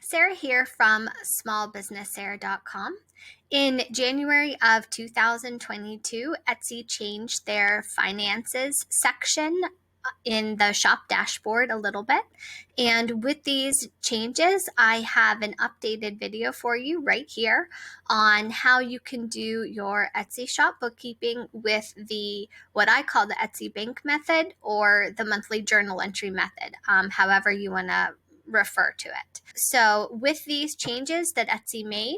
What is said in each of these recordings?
Sarah here from smallbusinesssarah.com. In January of 2022, Etsy changed their finances section in the shop dashboard a little bit. And with these changes, I have an updated video for you right here on how you can do your Etsy shop bookkeeping with what I call the Etsy bank method or the monthly journal entry method, however you want to refer to it. So with these changes that Etsy made,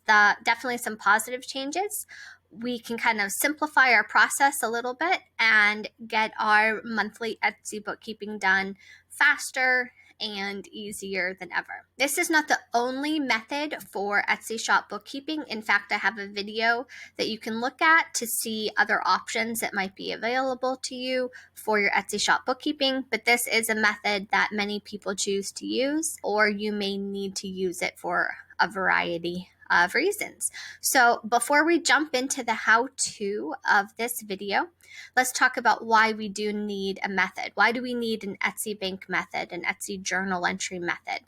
definitely some positive changes, we can kind of simplify our process a little bit and get our monthly Etsy bookkeeping done faster and easier than ever. This is not the only method for Etsy shop bookkeeping. In fact, I have a video that you can look at to see other options that might be available to you for your Etsy shop bookkeeping, but this is a method that many people choose to use, or you may need to use it for a variety of reasons. So before we jump into the how-to of this video, let's talk about why we do need a method. Why do we need an Etsy bank method, an Etsy journal entry method?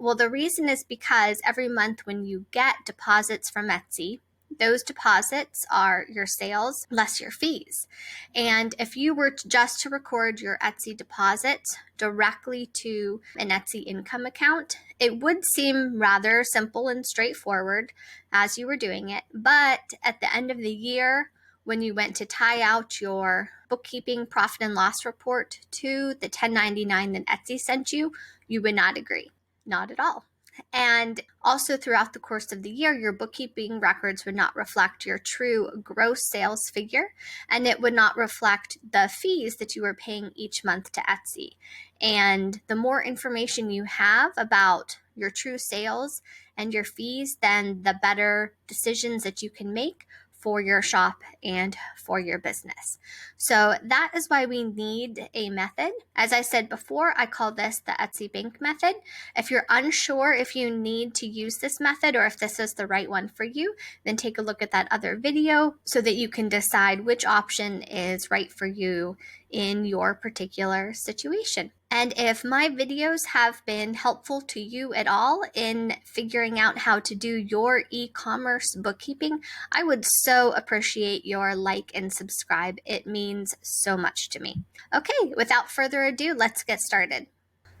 Well, the reason is because every month when you get deposits from Etsy, those deposits are your sales less your fees. And if you were just to record your Etsy deposits directly to an Etsy income account, it would seem rather simple and straightforward as you were doing it. But at the end of the year, when you went to tie out your bookkeeping profit and loss report to the 1099 that Etsy sent you, you would not agree. Not at all. And also throughout the course of the year, your bookkeeping records would not reflect your true gross sales figure, and it would not reflect the fees that you were paying each month to Etsy. And the more information you have about your true sales and your fees, then the better decisions that you can make for your shop and for your business. So that is why we need a method. As I said before, I call this the Etsy bank method. If you're unsure if you need to use this method or if this is the right one for you, then take a look at that other video so that you can decide which option is right for you in your particular situation. And if my videos have been helpful to you at all in figuring out how to do your e-commerce bookkeeping, I would so appreciate your like and subscribe. It means so much to me. Okay, without further ado, let's get started.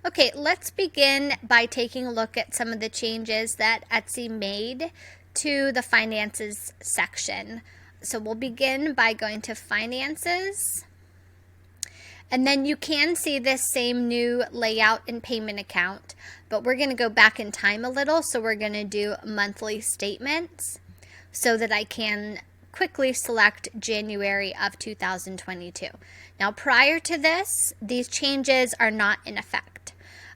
Okay, let's begin by taking a look at some of the changes that Etsy made to the finances section. So we'll begin by going to finances. And then you can see this same new layout and payment account, but we're going to go back in time a little. So we're going to do monthly statements so that I can quickly select January of 2022. Now, prior to this, these changes are not in effect.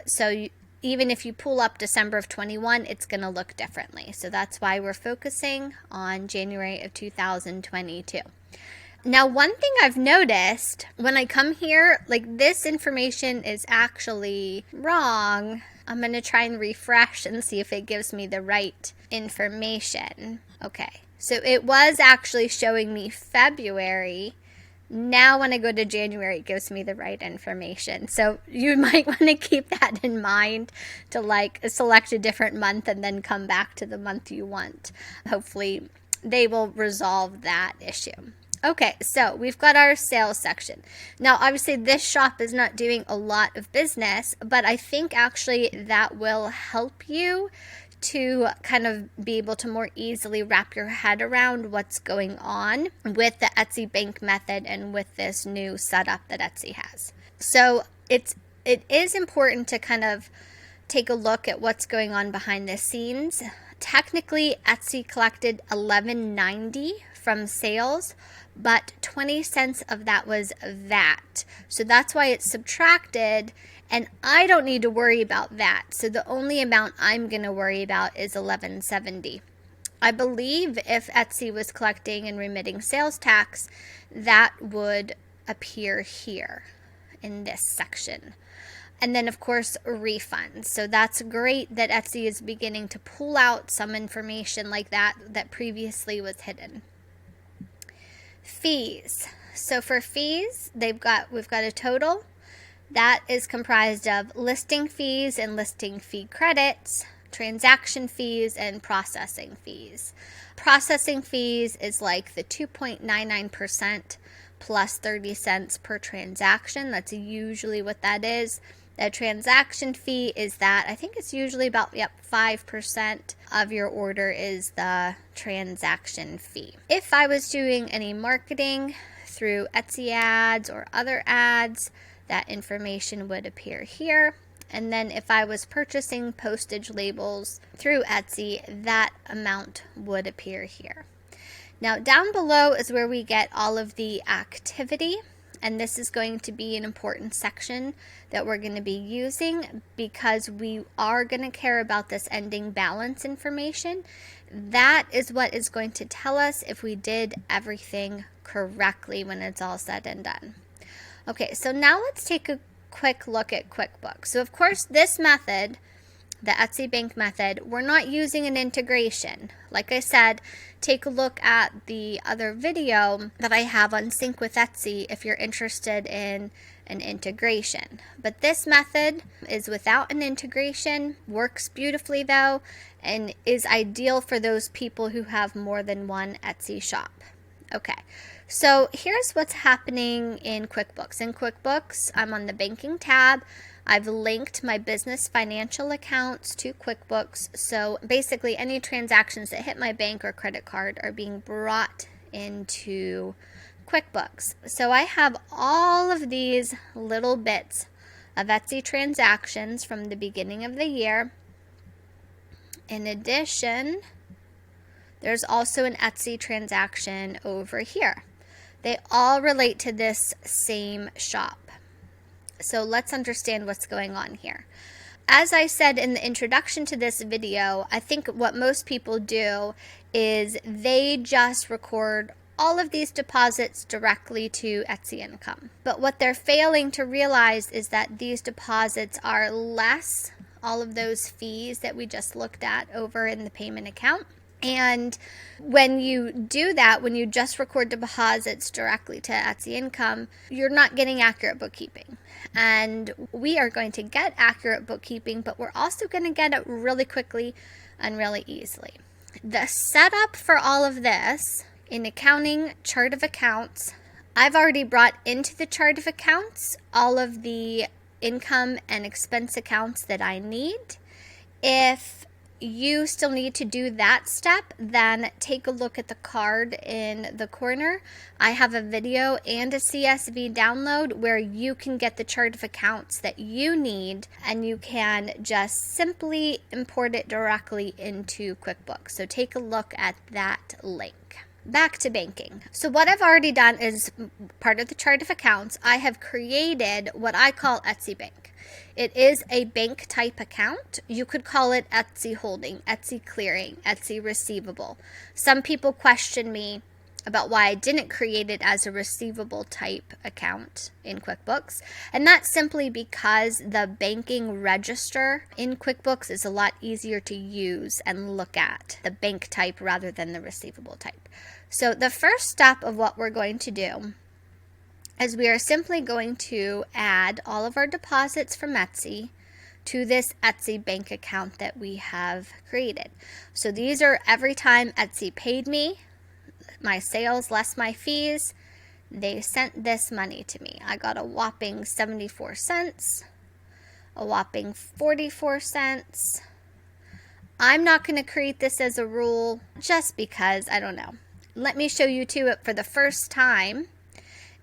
So even if you pull up December of 21, it's going to look differently. So that's why we're focusing on January of 2022. Now, one thing I've noticed when I come here, like this information is actually wrong. I'm going to try and refresh and see if it gives me the right information. Okay, so it was actually showing me February. Now when I go to January, it gives me the right information. So you might want to keep that in mind to select a different month and then come back to the month you want. Hopefully they will resolve that issue. Okay, so we've got our sales section. Now, obviously, this shop is not doing a lot of business, but I think actually that will help you to kind of be able to more easily wrap your head around what's going on with the Etsy bank method and with this new setup that Etsy has. So it is important to kind of take a look at what's going on behind the scenes. Technically, Etsy collected $11.90 from sales, but 20 cents of that was VAT. So that's why it's subtracted, and I don't need to worry about that. So the only amount I'm going to worry about is $11.70. I believe if Etsy was collecting and remitting sales tax, that would appear here in this section. And then, of course, refunds. So that's great that Etsy is beginning to pull out some information like that previously was hidden. Fees. So for fees, we've got a total that is comprised of listing fees and listing fee credits, transaction fees and processing fees. Processing fees is like the 2.99% plus 30 cents per transaction. That's usually what that is. The transaction fee is that, I think it's usually about 5% of your order is the transaction fee. If I was doing any marketing through Etsy ads or other ads, that information would appear here. And then if I was purchasing postage labels through Etsy, that amount would appear here. Now down below is where we get all of the activity, and this is going to be an important section that we're going to be using because we are going to care about this ending balance information. That is what is going to tell us if we did everything correctly when it's all said and done. Okay, so now let's take a quick look at QuickBooks. So of course this method, the Etsy Bank method, we're not using an integration. Like I said, take a look at the other video that I have on Sync with Etsy if you're interested in an integration. But this method is without an integration, works beautifully though, and is ideal for those people who have more than one Etsy shop. Okay, so here's what's happening in QuickBooks. In QuickBooks, I'm on the banking tab. I've linked my business financial accounts to QuickBooks. So basically any transactions that hit my bank or credit card are being brought into QuickBooks. So I have all of these little bits of Etsy transactions from the beginning of the year. In addition, there's also an Etsy transaction over here. They all relate to this same shop. So let's understand what's going on here. As I said in the introduction to this video, I think what most people do is they just record all of these deposits directly to Etsy income. But what they're failing to realize is that these deposits are less all of those fees that we just looked at over in the payment account. And when you do that, when you just record deposits directly to Etsy income, you're not getting accurate bookkeeping. And we are going to get accurate bookkeeping, but we're also going to get it really quickly and really easily. The setup for all of this in accounting chart of accounts, I've already brought into the chart of accounts all of the income and expense accounts that I need. If you still need to do that step, then take a look at the card in the corner. I have a video and a CSV download where you can get the chart of accounts that you need, and you can just simply import it directly into QuickBooks. So take a look at that link. Back to banking. So what I've already done is part of the chart of accounts, I have created what I call Etsy Bank. It is a bank type account. You could call it Etsy Holding, Etsy Clearing, Etsy Receivable. Some people question me about why I didn't create it as a receivable type account in QuickBooks. And that's simply because the banking register in QuickBooks is a lot easier to use and look at, the bank type rather than the receivable type. So the first step of what we're going to do is we are simply going to add all of our deposits from Etsy to this Etsy bank account that we have created. So these are every time Etsy paid me, my sales less my fees, they sent this money to me. I got a whopping 74 cents, a whopping 44 cents. I'm not going to create this as a rule just because, I don't know. Let me show you to it for the first time.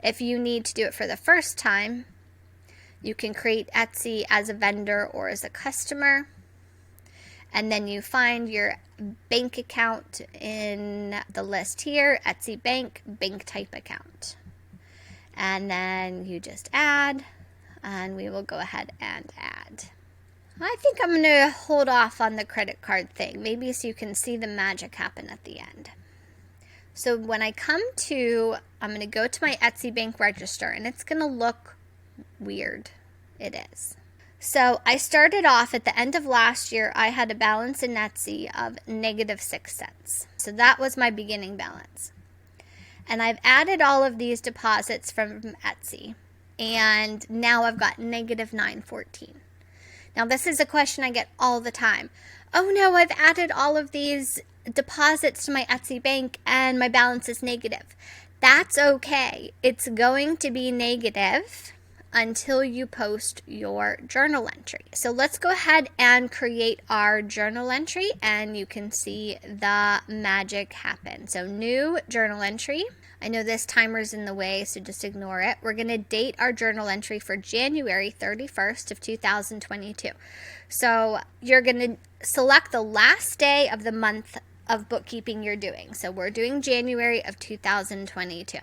If you need to do it for the first time, you can create Etsy as a vendor or as a customer. And then you find your bank account in the list here, Etsy Bank, bank type account. And then you just add, and we will go ahead and add. I think I'm going to hold off on the credit card thing, maybe so you can see the magic happen at the end. So when I come to, I'm going to go to my Etsy Bank register, and it's going to look weird. It is. So I started off at the end of last year, I had a balance in Etsy of -6 cents. So that was my beginning balance. And I've added all of these deposits from Etsy, and now I've got -9.14. Now this is a question I get all the time. Oh no, I've added all of these deposits to my Etsy bank and my balance is negative. That's okay. It's going to be negative until you post your journal entry. So let's go ahead and create our journal entry and you can see the magic happen. So new journal entry. I know this timer's in the way, so just ignore it. We're going to date our journal entry for January 31st of 2022. So you're going to select the last day of the month of bookkeeping you're doing. So we're doing January of 2022.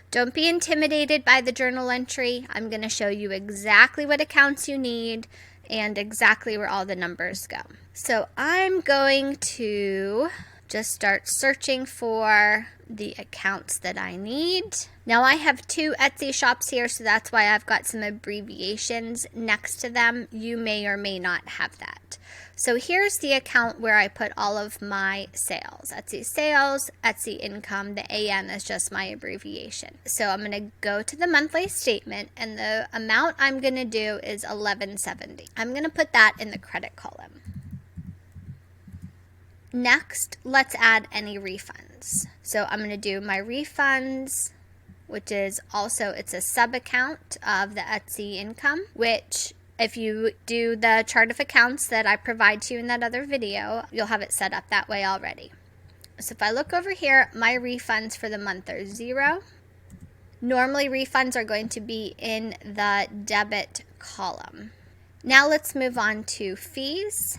Don't be intimidated by the journal entry. I'm going to show you exactly what accounts you need and exactly where all the numbers go. So I'm going to just start searching for the accounts that I need. Now I have 2 Etsy shops here, so that's why I've got some abbreviations next to them. You may or may not have that. So here's the account where I put all of my sales. Etsy sales, Etsy income, the AN is just my abbreviation. So I'm going to go to the monthly statement and the amount I'm going to do is $11.70. I'm going to put that in the credit column. Next, let's add any refunds. So I'm going to do my refunds, which is also, it's a sub account of the Etsy income, which if you do the chart of accounts that I provide to you in that other video, you'll have it set up that way already. So if I look over here, my refunds for the month are 0. Normally refunds are going to be in the debit column. Now let's move on to fees.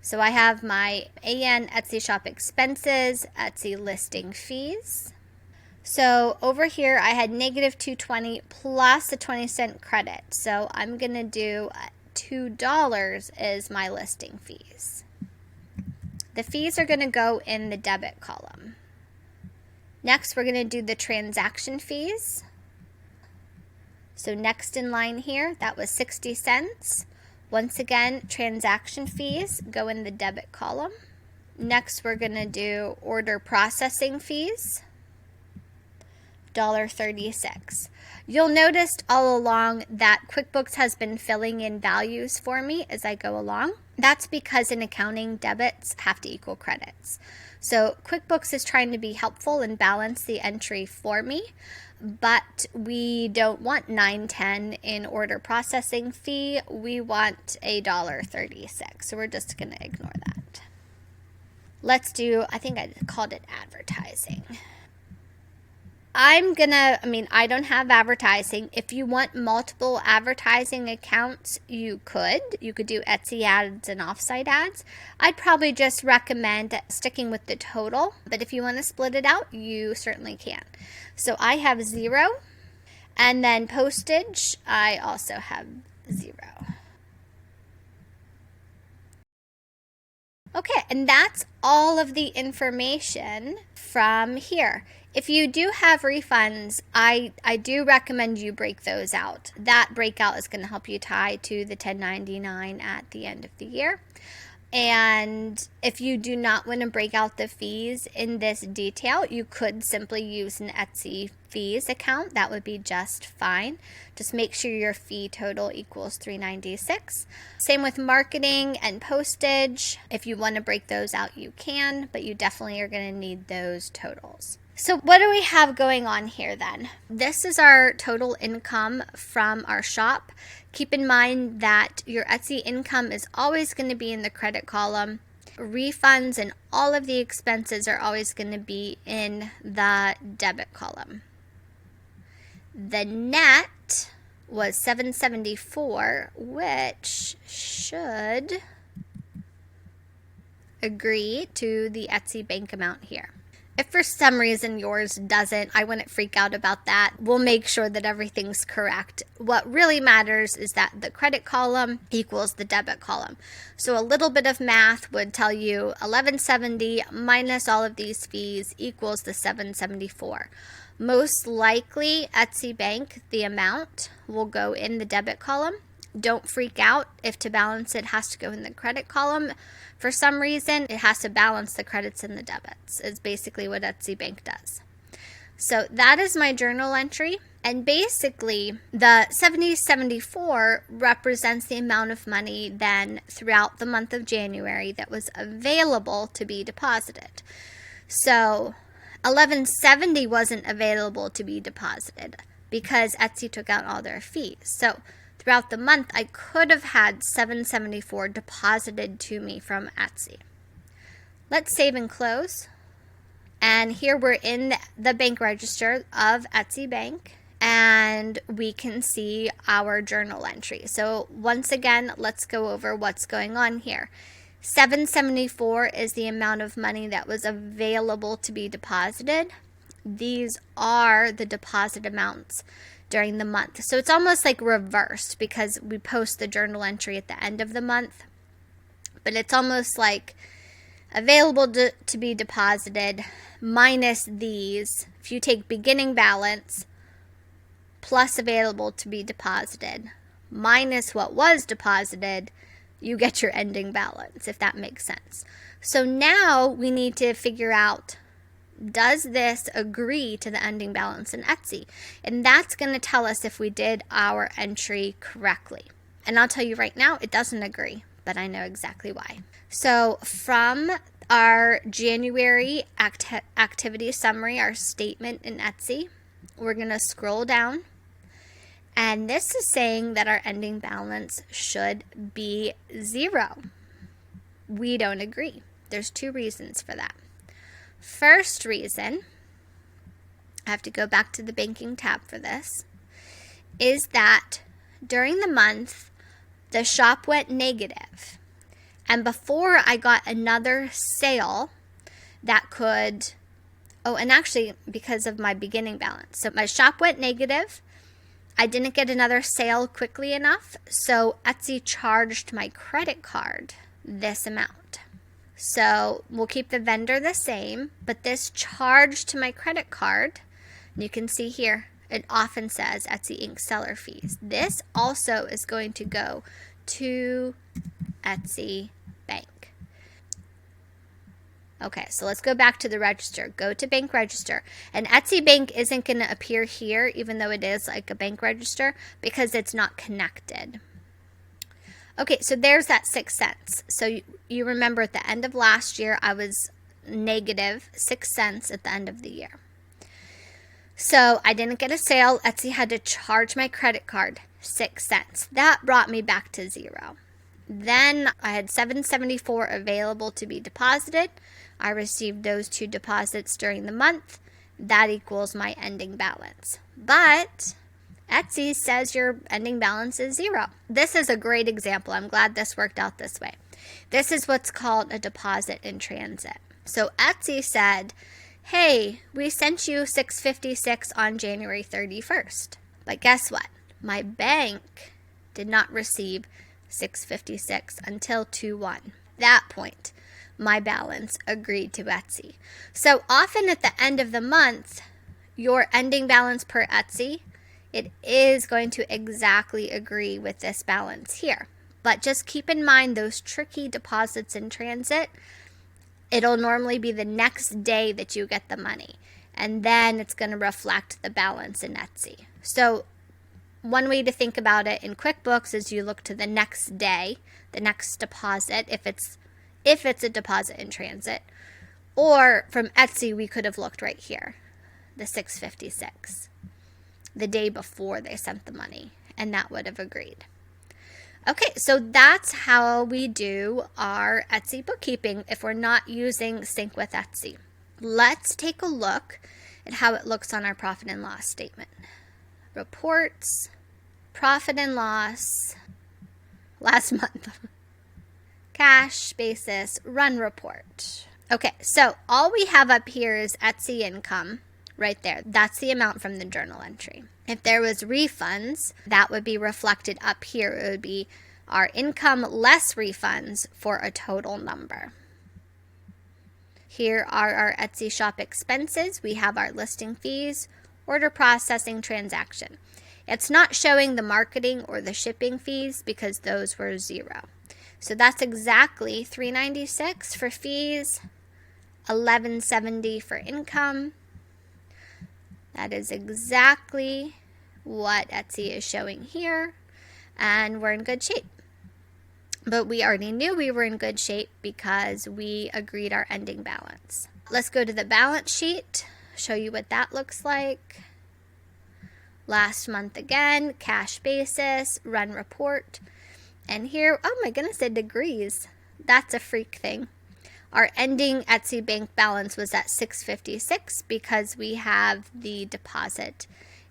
So I have my AN Etsy shop expenses, Etsy listing fees. So over here I had negative $2.20 plus a 20-cent credit. So I'm going to do $2 is my listing fees. The fees are going to go in the debit column. Next we're going to do the transaction fees. So next in line here, that was 60 cents. Once again, transaction fees go in the debit column. Next, we're going to do order processing fees, $1.36. You'll notice all along that QuickBooks has been filling in values for me as I go along. That's because in accounting, debits have to equal credits. So QuickBooks is trying to be helpful and balance the entry for me, but we don't want $9.10 in order processing fee. We want $1.36. So we're just going to ignore that. Let's do, I think I called it advertising. I don't have advertising. If you want multiple advertising accounts, you could. You could do Etsy ads and offsite ads. I'd probably just recommend sticking with the total, but if you want to split it out, you certainly can. So I have 0, and then postage, I also have 0. Okay, and that's all of the information from here. If you do have refunds, I do recommend you break those out. That breakout is going to help you tie to the 1099 at the end of the year. And if you do not want to break out the fees in this detail, you could simply use an Etsy fees account. That would be just fine. Just make sure your fee total equals $396. Same with marketing and postage. If you want to break those out, you can, but you definitely are going to need those totals. So what do we have going on here then? This is our total income from our shop. Keep in mind that your Etsy income is always going to be in the credit column. Refunds and all of the expenses are always going to be in the debit column. The net was $774, which should agree to the Etsy bank amount here. If for some reason yours doesn't, I wouldn't freak out about that. We'll make sure that everything's correct. What really matters is that the credit column equals the debit column. So a little bit of math would tell you $11.70 minus all of these fees equals the $774. Most likely, Etsy Bank, the amount will go in the debit column. Don't freak out if to balance it has to go in the credit column. For some reason, it has to balance the credits and the debits. It's basically what Etsy Bank does. So that is my journal entry. And basically, the 7074 represents the amount of money then throughout the month of January that was available to be deposited. So 1170 wasn't available to be deposited because Etsy took out all their fees. So throughout the month, I could have had 774 deposited to me from Etsy. Let's save and close. And here we're in the bank register of Etsy Bank, and we can see our journal entry. So once again, let's go over what's going on here. 774 is the amount of money that was available to be deposited. These are the deposit amounts during the month. So it's almost like reversed because we post the journal entry at the end of the month. But it's almost like available to be deposited minus these. If you take beginning balance plus available to be deposited minus what was deposited, you get your ending balance, if that makes sense. So now we need to figure out, does this agree to the ending balance in Etsy? And that's going to tell us if we did our entry correctly. And I'll tell you right now, it doesn't agree, but I know exactly why. So from our January activity summary, our statement in Etsy, we're going to scroll down. And this is saying that our ending balance should be 0. We don't agree. There's 2 reasons for that. First reason, I have to go back to the banking tab for this, is that during the month, the shop went negative. And before I got another sale that could, and actually because of my beginning balance. So my shop went negative. I didn't get another sale quickly enough. So Etsy charged my credit card this amount. So we'll keep the vendor the same, but this charge to my credit card, you can see here, it often says Etsy Inc. seller fees. This also is going to go to Etsy Bank. Okay, so let's go back to the register. Go to bank register. And Etsy Bank isn't going to appear here, even though it is like a bank register, because it's not connected. Okay, so there's that 6 cents. So you remember at the end of last year, I was negative 6 cents at the end of the year. So I didn't get a sale. Etsy had to charge my credit card 6 cents. That brought me back to 0. Then I had $7.74 available to be deposited. I received those 2 deposits during the month. That equals my ending balance. But Etsy says your ending balance is 0. This is a great example. I'm glad this worked out this way. This is what's called a deposit in transit. So Etsy said, hey, we sent you $6.56 on January 31st. But guess what? My bank did not receive $6.56 until 2/1. That point, my balance agreed to Etsy. So often at the end of the month, your ending balance per Etsy, it is going to exactly agree with this balance here. But just keep in mind those tricky deposits in transit. It'll normally be the next day that you get the money, and then it's going to reflect the balance in Etsy. So one way to think about it in QuickBooks is you look to the next day, the next deposit, if it's a deposit in transit. Or from Etsy, we could have looked right here, the $6.56, the day before they sent the money, and that would have agreed. Okay, so that's how we do our Etsy bookkeeping if we're not using Sync with Etsy. Let's take a look at how it looks on our profit and loss statement. Reports, profit and loss, last month, cash basis, run report. Okay, so all we have up here is Etsy income right there. That's the amount from the journal entry. If there was refunds, that would be reflected up here. It would be our income less refunds for a total number. Here are our Etsy shop expenses. We have our listing fees, order processing, transaction. It's not showing the marketing or the shipping fees because those were 0. So that's exactly $396 for fees, $1170 for income, That is exactly what Etsy is showing here, and we're in good shape. But we already knew we were in good shape because we agreed our ending balance. Let's go to the balance sheet, show you what that looks like. Last month again, cash basis, run report. And here, oh my goodness, it agrees. That's a freak thing. Our ending Etsy bank balance was at $656 because we have the deposit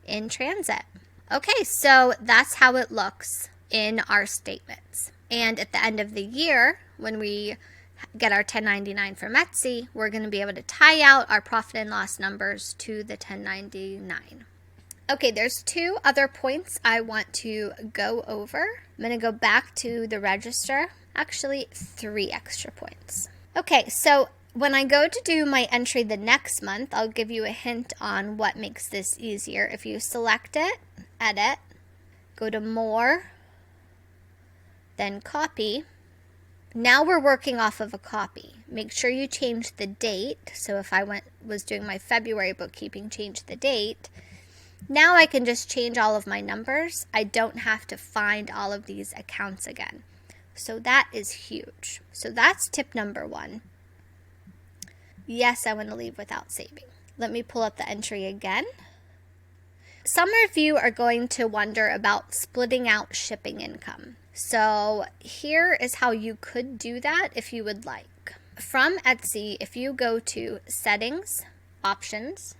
in transit. Okay, so that's how it looks in our statements. And at the end of the year, when we get our 1099 from Etsy, we're going to be able to tie out our profit and loss numbers to the 1099. Okay, there's 2 other points I want to go over. I'm going to go back to the register. Actually, 3 extra points. Okay, so when I go to do my entry the next month, I'll give you a hint on what makes this easier. If you select it, edit, go to more, then copy. Now we're working off of a copy. Make sure you change the date. So if I was doing my February bookkeeping, change the date. Now I can just change all of my numbers. I don't have to find all of these accounts again. So that is huge. So that's tip number 1. Yes, I want to leave without saving. Let me pull up the entry again. Some of you are going to wonder about splitting out shipping income. So here is how you could do that if you would like. From Etsy, if you go to Settings, Options,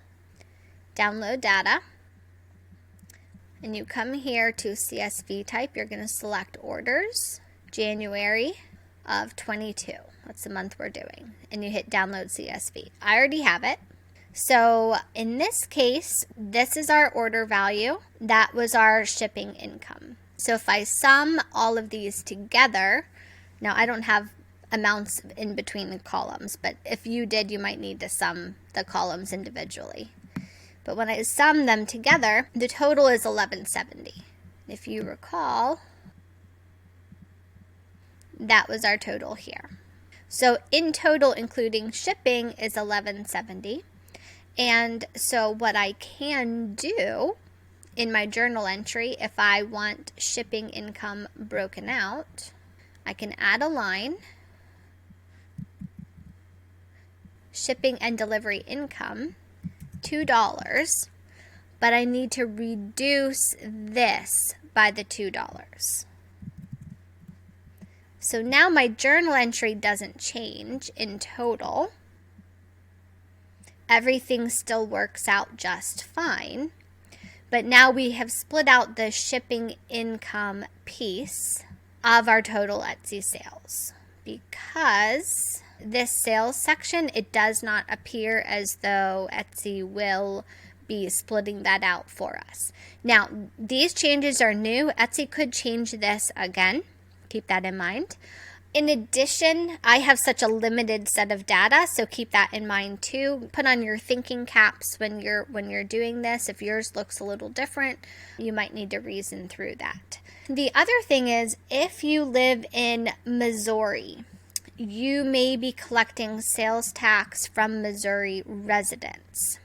Download Data, and you come here to CSV type, you're going to select Orders, January of 22. That's the month we're doing. And you hit Download CSV. I already have it. So in this case, this is our order value. That was our shipping income. So if I sum all of these together, now I don't have amounts in between the columns, but if you did, you might need to sum the columns individually. But when I sum them together, the total is $11.70. If you recall, that was our total here. So in total, including shipping, is $11.70. And so what I can do in my journal entry, if I want shipping income broken out, I can add a line, shipping and delivery income, $2, but I need to reduce this by the $2. So now my journal entry doesn't change in total. Everything still works out just fine. But now we have split out the shipping income piece of our total Etsy sales. Because this sales section, it does not appear as though Etsy will be splitting that out for us. Now, these changes are new. Etsy could change this again. Keep that in mind. In addition, I have such a limited set of data, so keep that in mind too. Put on your thinking caps when you're doing this. If yours looks a little different, you might need to reason through that. The other thing is, if you live in Missouri, you may be collecting sales tax from Missouri residents.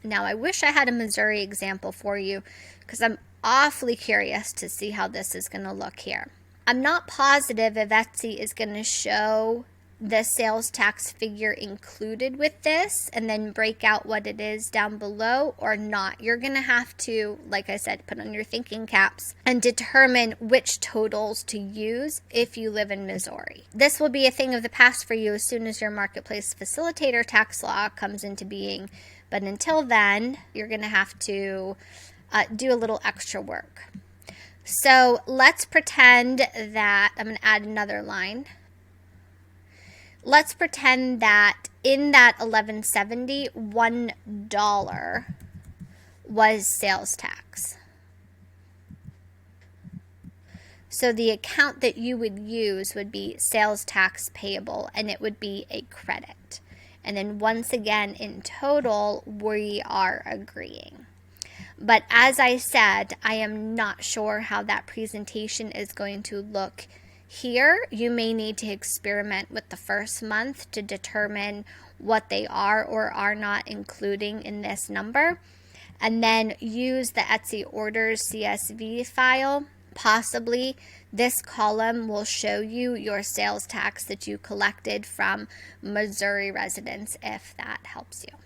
Now, I wish I had a Missouri example for you because I'm awfully curious to see how this is going to look here. I'm not positive if Etsy is going to show the sales tax figure included with this and then break out what it is down below or not. You're going to have to, like I said, put on your thinking caps and determine which totals to use if you live in Missouri. This will be a thing of the past for you as soon as your marketplace facilitator tax law comes into being. But until then, you're going to have to do a little extra work. So let's pretend that, I'm going to add another line. Let's pretend that in that $11.70, $1 was sales tax. So the account that you would use would be sales tax payable, and it would be a credit. And then once again, in total, we are agreeing. But as I said, I am not sure how that presentation is going to look here. You may need to experiment with the first month to determine what they are or are not including in this number. and then use the Etsy orders CSV file. Possibly this column will show you your sales tax that you collected from Missouri residents, if that helps you.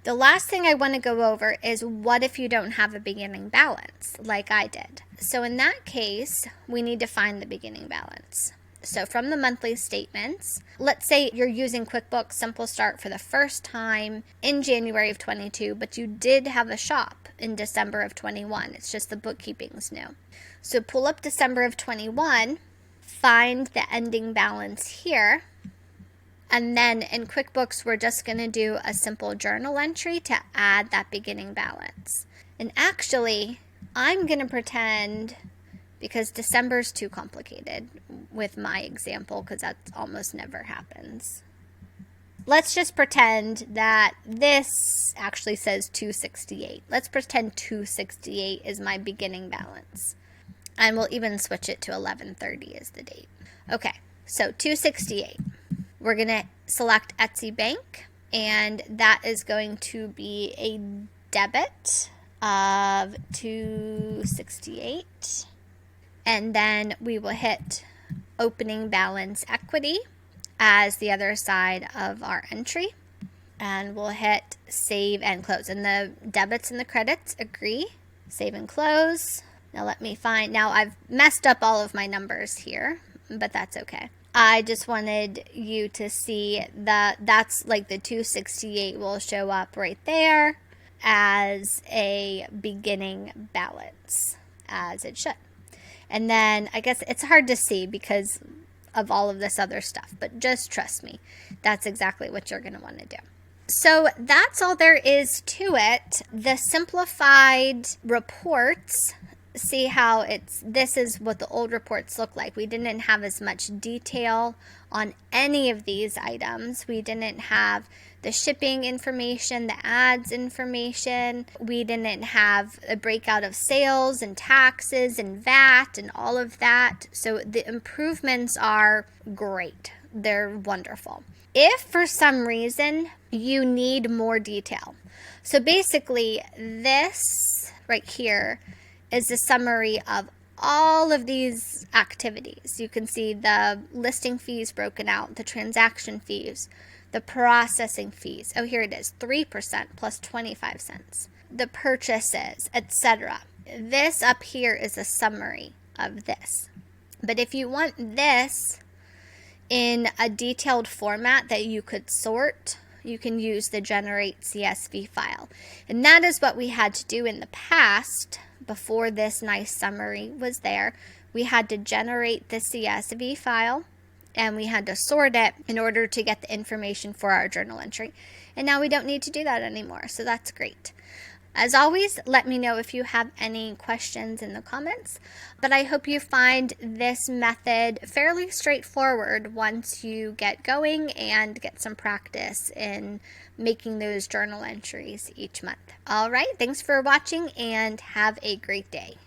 The last thing I want to go over is what if you don't have a beginning balance like I did. So in that case, we need to find the beginning balance. So from the monthly statements, let's say you're using QuickBooks Simple Start for the first time in January of 22, but you did have a shop in December of 21. It's just the bookkeeping's new. So pull up December of 21, find the ending balance here, and then in QuickBooks, we're just going to do a simple journal entry to add that beginning balance. And actually, I'm going to pretend, because December's too complicated with my example, because that almost never happens. Let's just pretend that this actually says 268. Let's pretend 268 is my beginning balance. And we'll even switch it to 11/30 as the date. Okay, so 268. We're going to select Etsy Bank, and that is going to be a debit of 268. And then we will hit opening balance equity as the other side of our entry. And we'll hit save and close. And the debits and the credits agree. Save and close. Now let me find, now I've messed up all of my numbers here, but that's okay. I just wanted you to see that that's like the 268 will show up right there as a beginning balance, as it should. And then I guess it's hard to see because of all of this other stuff, but just trust me, that's exactly what you're going to want to do. So that's all there is to it. The simplified reports, see how this is what the old reports look like. We didn't have as much detail on any of these items. We didn't have the shipping information, the ads information. We didn't have a breakout of sales and taxes and VAT and all of that. So the improvements are great. They're wonderful. If for some reason you need more detail, so basically this right here is a summary of all of these activities. You can see the listing fees broken out, the transaction fees, the processing fees. Oh, here it is, 3% plus 25 cents. The purchases, etc. This up here is a summary of this. But if you want this in a detailed format that you could sort, you can use the generate CSV file. And that is what we had to do in the past. Before this nice summary was there, we had to generate the CSV file and we had to sort it in order to get the information for our journal entry. And now we don't need to do that anymore, so that's great. As always, let me know if you have any questions in the comments, but I hope you find this method fairly straightforward once you get going and get some practice in making those journal entries each month. All right, thanks for watching and have a great day.